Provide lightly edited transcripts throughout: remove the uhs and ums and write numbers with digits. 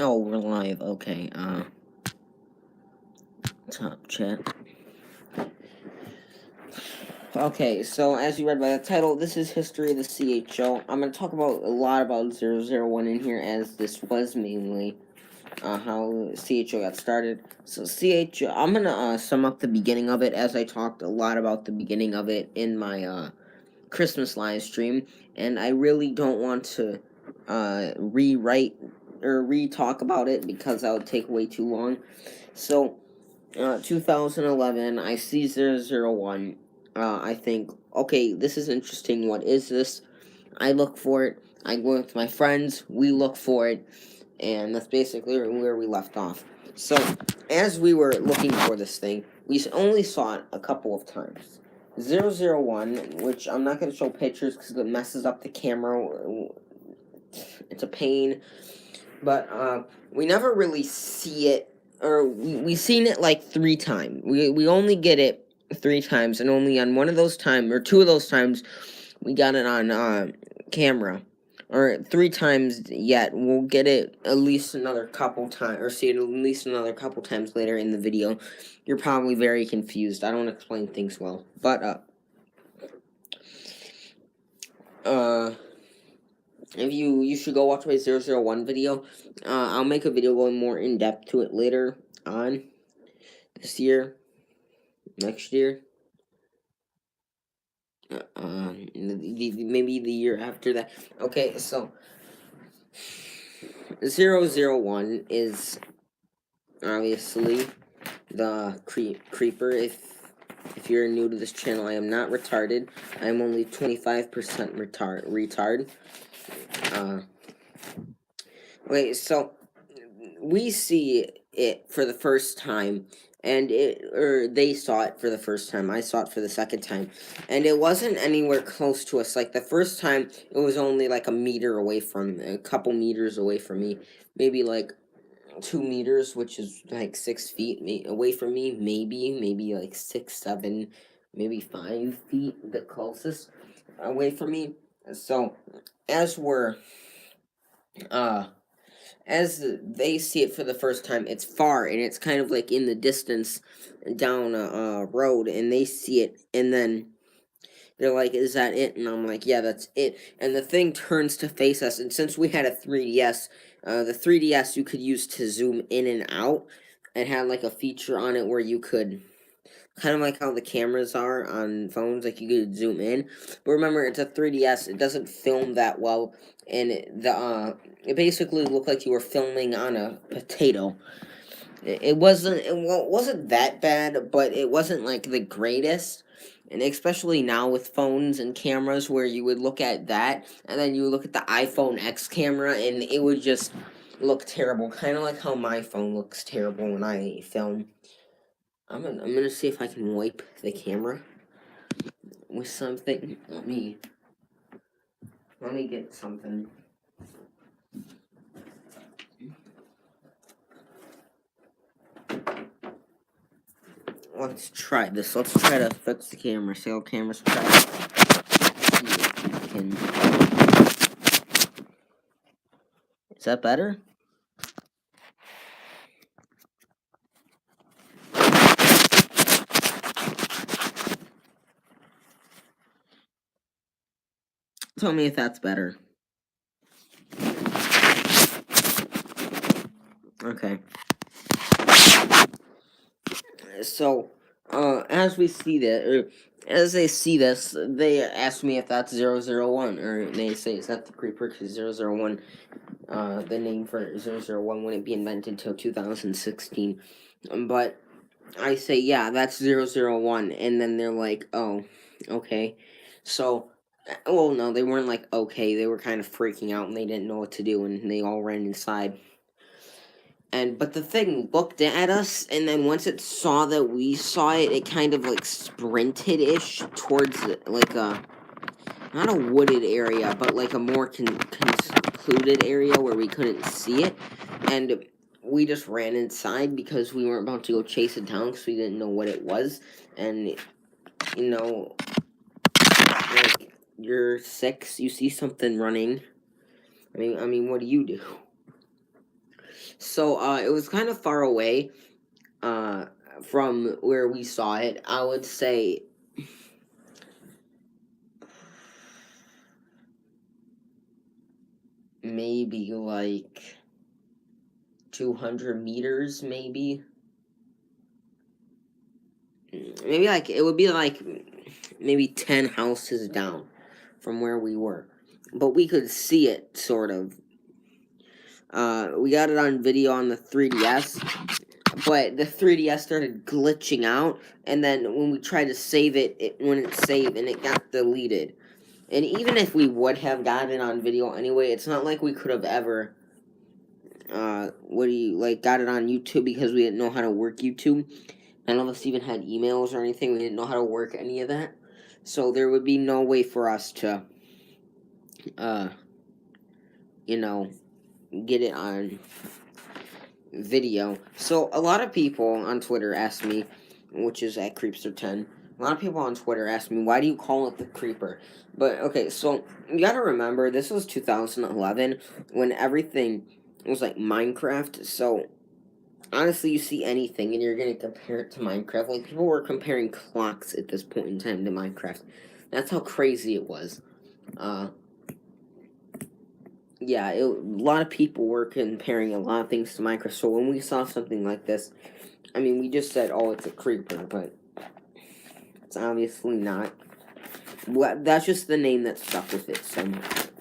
Oh, we're live. Okay. Top chat. Okay, so as you read by the title, this is History of the CHO. I'm going to talk about a lot about 001 in here, as this was mainly how CHO got started. So CHO, I'm going to sum up the beginning of it, as I talked a lot about the beginning of it in my Christmas live stream, and I really don't want to rewrite or re-talk about it because that would take way too long. So 2011, I see 001. I think, okay, this is interesting. What is this? I look for it. I go with my friends. We look for it. And that's basically where we left off. So, as we were looking for this thing, we only saw it a couple of times. 001, which I'm not going to show pictures because it messes up the camera. It's a pain. But we never really see it, or we seen it like 3 times. We only get it 3 times, and only on one of those times, or 2 of those times, we got it on camera. Or 3 times yet. We'll get it at least another couple times, or see it at least another couple times later in the video. You're probably very confused. I don't explain things well. But, if you should go watch my 001 video. I'll make a video going more in depth to it later on this year, next year, maybe the year after that. Okay, so 001 is obviously the creeper. If you're new to this channel, I am not retarded. I am only 25% retard. Wait, so we see it for the first time, and they saw it for the first time. I saw it for the second time, and it wasn't anywhere close to us. Like the first time, it was only like a couple meters away from me, maybe like 2 meters, which is like 6 feet away from me. Maybe like 6, 7, maybe 5 feet, the closest away from me. So as we're as they see it for the first time, it's far, and it's kind of like in the distance down a road, and they see it, and then they're like, is that it? And I'm like, yeah, that's it. And the thing turns to face us, and since we had a 3DS, the 3DS you could use to zoom in and out. It had like a feature on it where you could, kind of like how the cameras are on phones, like you could zoom in. But remember, it's a 3DS. It doesn't film that well, and it basically looked like you were filming on a potato. It wasn't that bad, but it wasn't like the greatest. And especially now with phones and cameras, where you would look at that, and then you would look at the iPhone X camera, and it would just look terrible. Kind of like how my phone looks terrible when I film. I'm gonna see if I can wipe the camera with something. Let me get something. Let's try this. Let's try to fix the camera. See how cameras try. Is that better? Tell me if that's better. Okay. So, as we see that, or as they see this, they ask me if that's 001, or they say, is that the creeper? Because 001, the name for 001 wouldn't be invented till 2016. But I say, yeah, that's 001, and then they're like, oh, okay. So, well, no, they weren't like, okay, they were kind of freaking out, and they didn't know what to do, and they all ran inside. But the thing looked at us, and then once it saw that we saw it, it kind of like sprinted-ish towards like a, not a wooded area, but like a more concluded area where we couldn't see it. And we just ran inside because we weren't about to go chase it down because we didn't know what it was. And, you know, like, you're 6, you see something running. I mean, what do you do? So it was kind of far away uh, from where we saw it. I would say maybe like 200 meters, maybe. Maybe like it would be like maybe 10 houses down from where we were. But we could see it, sort of. We got it on video on the 3DS, but the 3DS started glitching out, and then when we tried to save it, when it saved, and it got deleted. And even if we would have gotten it on video anyway, it's not like we could have ever, got it on YouTube, because we didn't know how to work YouTube. None of us even had emails or anything. We didn't know how to work any of that. So there would be no way for us to, uh, get it on video. So a lot of people on Twitter ask me, which is at Creepster10, a lot of people on Twitter ask me, why do you call it the Creeper? But, okay, so you gotta remember, this was 2011, when everything was like Minecraft, so honestly, you see anything and you're gonna compare it to Minecraft. Like, people were comparing clocks at this point in time to Minecraft. That's how crazy it was. Yeah, a lot of people were comparing a lot of things to Minecraft, so when we saw something like this, I mean, we just said, oh, it's a creeper, but it's obviously not. Well, that's just the name that stuck with it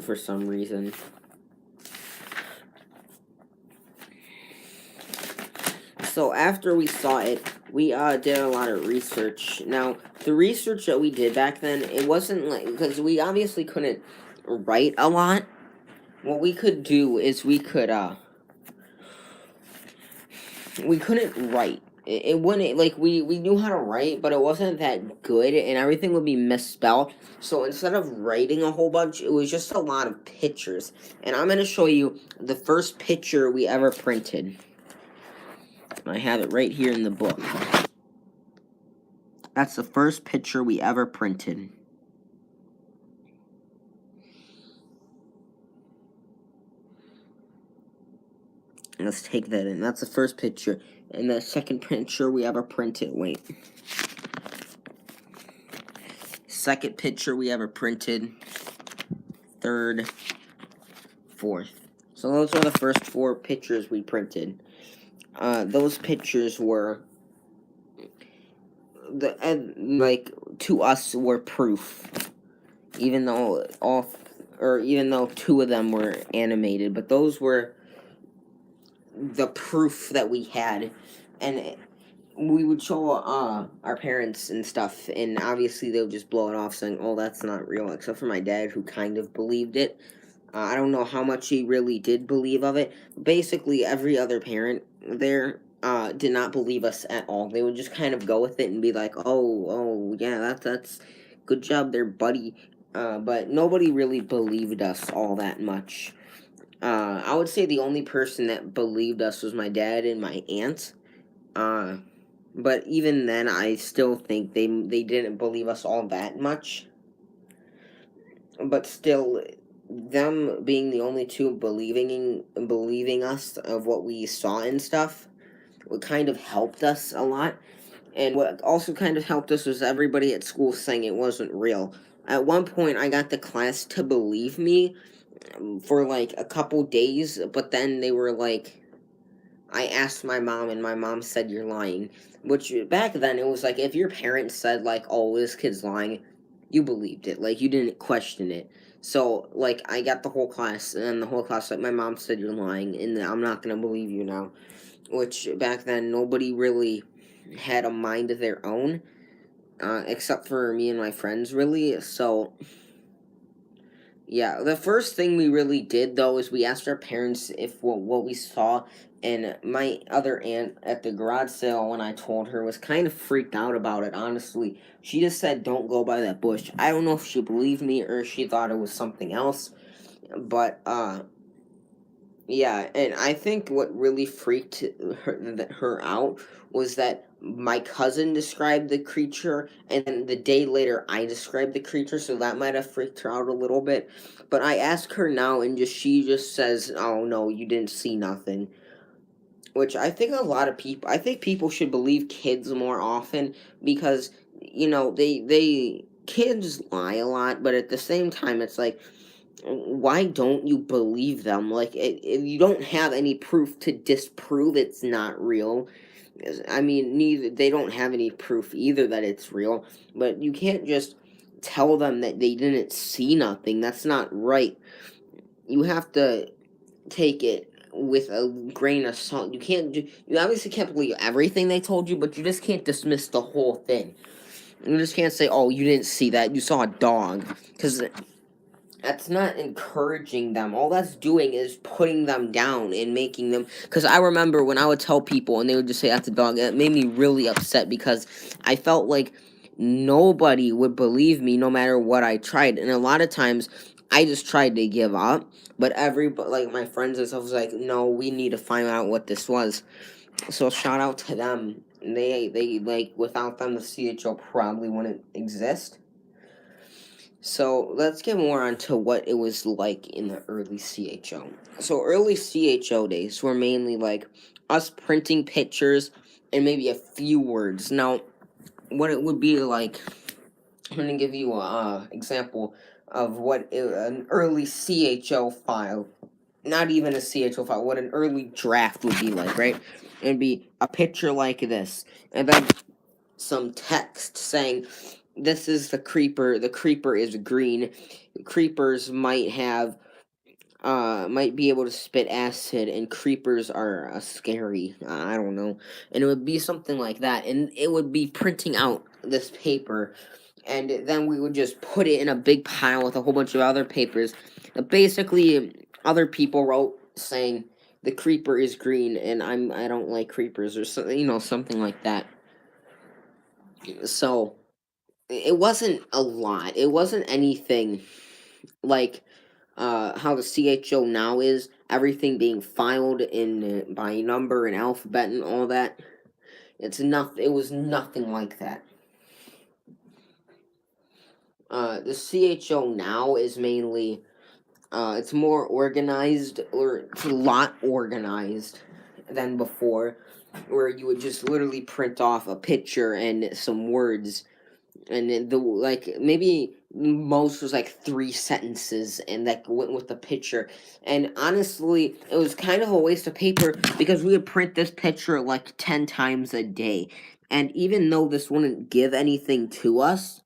for some reason. So after we saw it, we did a lot of research. Now, the research that we did back then, it wasn't like, because we obviously couldn't write a lot. What we could do is we couldn't write. It wouldn't, like, we knew how to write, but it wasn't that good, and everything would be misspelled. So instead of writing a whole bunch, it was just a lot of pictures. And I'm going to show you the first picture we ever printed. I have it right here in the book. That's the first picture we ever printed. Let's take that in. That's the first picture. And the second picture we ever printed. Wait. Second picture we ever printed. Third. Fourth. So those are the first 4 pictures we printed. Those pictures were, to us, were proof. Even though even though 2 of them were animated, but those were the proof that we had. And we would show our parents and stuff, and obviously they would just blow it off, saying, oh, that's not real, except for my dad, who kind of believed it. I don't know how much he really did believe of it. Basically, every other parent there did not believe us at all. They would just kind of go with it and be like, oh, yeah, that's good job there, buddy. But nobody really believed us all that much. I would say the only person that believed us was my dad and my aunt. But even then, I still think they didn't believe us all that much. But still, them being the only 2 believing us of what we saw and stuff, what kind of helped us a lot. And what also kind of helped us was everybody at school saying it wasn't real. At one point, I got the class to believe me for like a couple days, but then they were like, I asked my mom, and my mom said, you're lying. Which, back then, it was like, if your parents said, like, oh, this kid's lying, you believed it. Like, you didn't question it. So, like, I got the whole class, and the whole class, like, my mom said, you're lying, and I'm not gonna believe you now. Which, back then, nobody really had a mind of their own, except for me and my friends, really. So, yeah, the first thing we really did, though, is we asked our parents if what we saw, and my other aunt at the garage sale, when I told her, was kind of freaked out about it, honestly. She just said, don't go by that bush. I don't know if she believed me or she thought it was something else, but, yeah, and I think what really freaked her out was that my cousin described the creature, and then the day later I described the creature, so that might have freaked her out a little bit. But I ask her now, and she just says, "Oh no, you didn't see nothing." which I think a lot of people, I think people should believe kids more often because, kids lie a lot, but at the same time, it's like, why don't you believe them? Like, you don't have any proof to disprove it's not real. I mean, neither they don't have any proof either that it's real, but you can't just tell them that they didn't see nothing. That's not right. You have to take it with a grain of salt. You obviously can't believe everything they told you, but you just can't dismiss the whole thing. You just can't say, "Oh, you didn't see that. You saw a dog," because that's not encouraging them. All that's doing is putting them down and making them. Because I remember when I would tell people and they would just say, "That's a dog," it made me really upset because I felt like nobody would believe me no matter what I tried. And a lot of times I just tried to give up. But everybody, like my friends and stuff, was like, "No, we need to find out what this was." So shout out to them. They like without them, the CHO probably wouldn't exist. So let's get more onto what it was like in the early CHO. So early CHO days were mainly like us printing pictures and maybe a few words. Now, what it would be like, I'm gonna give you a example of an early CHO file, not even a CHO file, what an early draft would be like, right? It'd be a picture like this, and then some text saying this is the creeper is green, creepers might be able to spit acid, and creepers are scary, I don't know, and it would be something like that, and it would be printing out this paper, and then we would just put it in a big pile with a whole bunch of other papers. Basically, other people wrote saying the creeper is green and I don't like creepers, or so, something like that. So it wasn't a lot. It wasn't anything like how the CHO now is, everything being filed in by number and alphabet and all that. It was nothing like that. The CHO now is mainly it's more organized, or it's a lot organized than before, where you would just literally print off a picture and some words, and maybe most was like 3 sentences, and that went with the picture. And honestly, it was kind of a waste of paper because we would print this picture like 10 times a day, and even though this wouldn't give anything to us,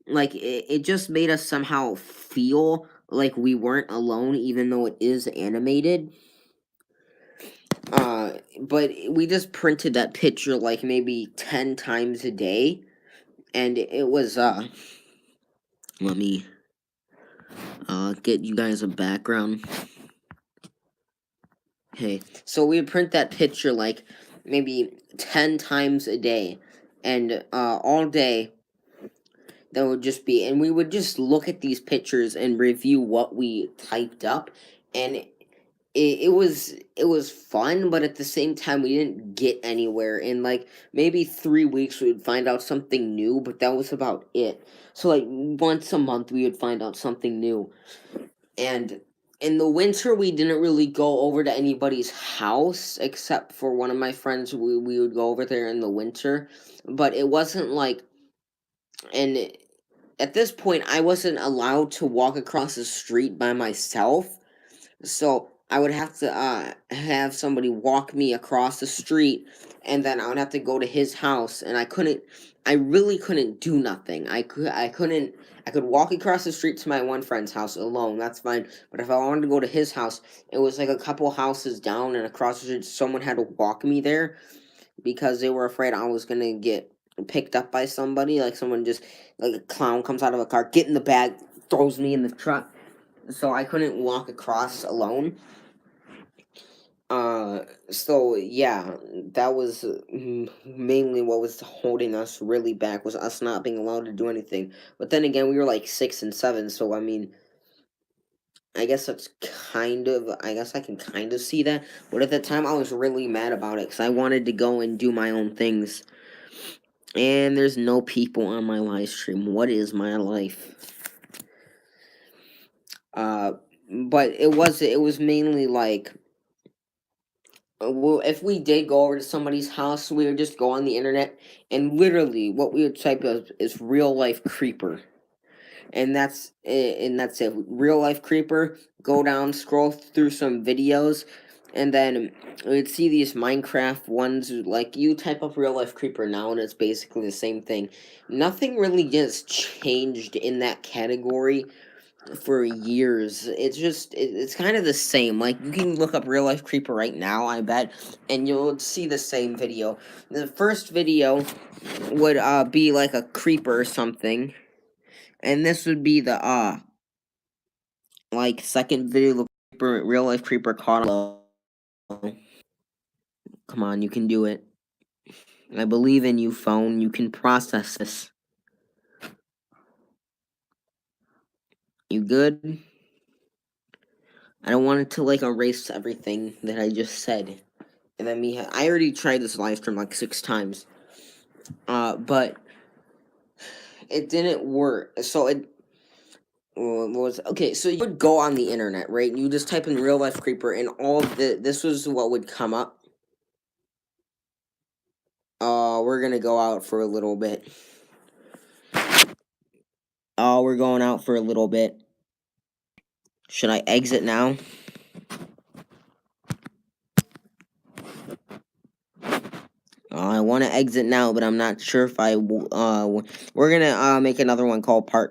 like it just made us somehow feel like we weren't alone, even though it is animated. But we just printed that picture like maybe 10 times a day, and it was let me get you guys a background. Okay, so we would print that picture like maybe 10 times a day, and all day that would just be, and we would just look at these pictures and review what we typed up, and it was fun, but at the same time we didn't get anywhere. In like maybe 3 weeks we would find out something new, but that was about it. So like once a month we would find out something new. And in the winter we didn't really go over to anybody's house except for one of my friends. We would go over there in the winter, but it wasn't like, and at this point I wasn't allowed to walk across the street by myself, so I would have to have somebody walk me across the street, and then I would have to go to his house, and I really couldn't do nothing. I could walk across the street to my one friend's house alone, that's fine. But if I wanted to go to his house, it was like a couple houses down and across the street. Someone had to walk me there because they were afraid I was gonna get picked up by somebody, like someone just, like a clown comes out of a car, get in the bag, throws me in the truck. So I couldn't walk across alone. So yeah, that was mainly what was holding us really back, was us not being allowed to do anything. But then again, we were like 6 and 7, so I mean, I guess I guess I can kind of see that. But at the time, I was really mad about it because I wanted to go and do my own things. And there's no people on my live stream. What is my life? Uh, but it was mainly like well, if we did go over to somebody's house, we would just go on the internet and literally what we would type is real life creeper, and that's it. Real life creeper. Go down, scroll through some videos, and then we'd see these Minecraft ones. Like you type up real life creeper now, and it's basically the same thing. Nothing really gets changed in that category for years. It's kind of the same. Like you can look up real life creeper right now, I bet, and you'll see the same video. The first video would be like a creeper or something, and this would be the like second video. Look, creeper, real life creeper caught on. Come on, you can do it. I believe in you, phone. You can process this. You good? I don't want it to like erase everything that I just said. And then I already tried this live stream like 6 times. But it didn't work. So it was okay. So you would go on the internet, right? You just type in real life creeper, and all of this was what would come up. We're gonna go out for a little bit. We're going out for a little bit. Should I exit now? I want to exit now, but I'm not sure if I. We're gonna make another one called part